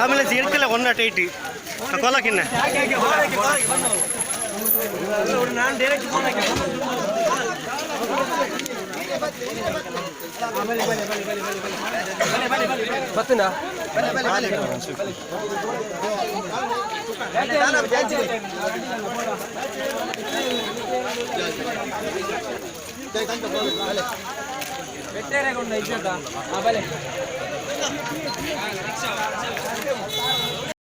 ambulance எடுக்கல ஒன்னா tight கொலக்கின்ன ஒரு நான் டைரக்ட் பத்துனா வெட்டேரே கொண்டு இச்சேட்டா பலே